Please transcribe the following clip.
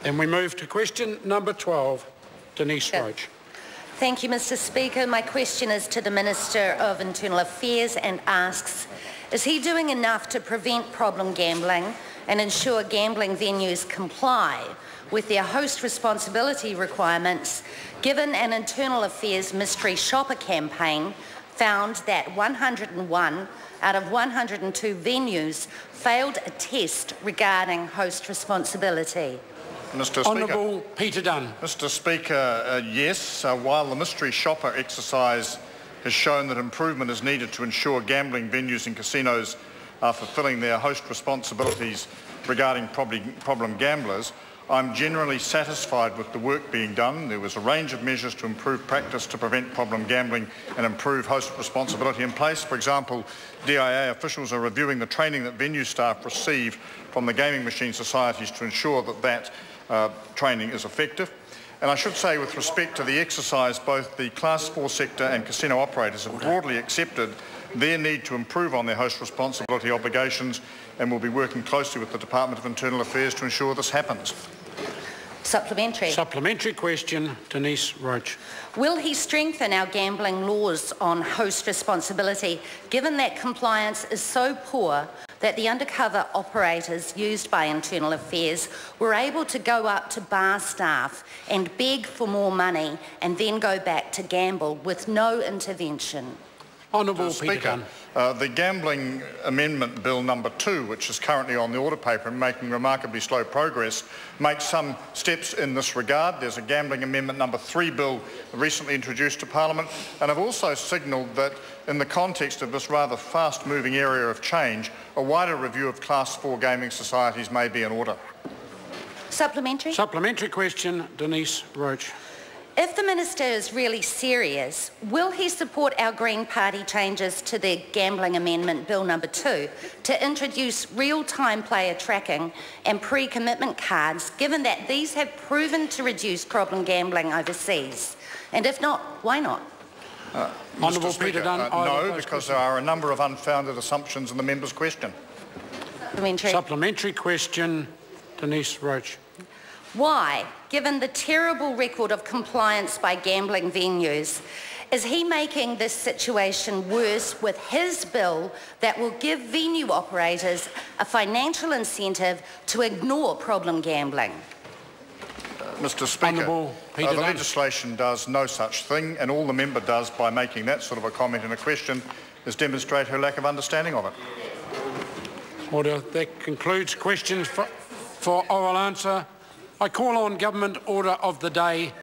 Then we move to question number 12. Denise Roche. Thank you, Mr Speaker. My question is to the Minister of Internal Affairs and asks, is he doing enough to prevent problem gambling and ensure gambling venues comply with their host responsibility requirements, given an Internal Affairs mystery shopper campaign found that 101 out of 102 venues failed a test regarding host responsibility? Mr. Speaker. Honourable Peter Dunn. Mr. Speaker, yes. While the mystery shopper exercise has shown that improvement is needed to ensure gambling venues and casinos are fulfilling their host responsibilities regarding problem gamblers, I'm generally satisfied with the work being done. There was a range of measures to improve practice to prevent problem gambling and improve host responsibility in place. For example, DIA officials are reviewing the training that venue staff receive from the gaming machine societies to ensure that training is effective. And I should say, with respect to the exercise, both the Class 4 sector and casino operators have broadly accepted their need to improve on their host responsibility obligations, and will be working closely with the Department of Internal Affairs to ensure this happens. Supplementary. Supplementary question, Denise Roche. Will he strengthen our gambling laws on host responsibility, given that compliance is so poor that the undercover operators used by Internal Affairs were able to go up to bar staff and beg for more money and then go back to gamble with no intervention? Honourable Peter Dunn. The Gambling Amendment Bill number 2, which is currently on the order paper and making remarkably slow progress, makes some steps in this regard. There's a Gambling Amendment number 3 bill recently introduced to Parliament, and I've also signalled that in the context of this rather fast-moving area of change, a wider review of Class 4 gaming societies may be in order. Supplementary. Supplementary question, Denise Roche. If the Minister is really serious, will he support our Green Party changes to the Gambling Amendment Bill number 2 to introduce real-time player tracking and pre-commitment cards, given that these have proven to reduce problem gambling overseas? And if not, why not? Honourable Peter Dunn. No, because there are a number of unfounded assumptions in the member's question. Supplementary. Supplementary question, Denise Roche. Why, given the terrible record of compliance by gambling venues, is he making this situation worse with his bill that will give venue operators a financial incentive to ignore problem gambling? Mr. Speaker, the Dunn. legislation does no such thing, and all the member does by making that sort of a comment in a question is demonstrate her lack of understanding of it. Order. That concludes questions for oral answer. I call on Government Order of the Day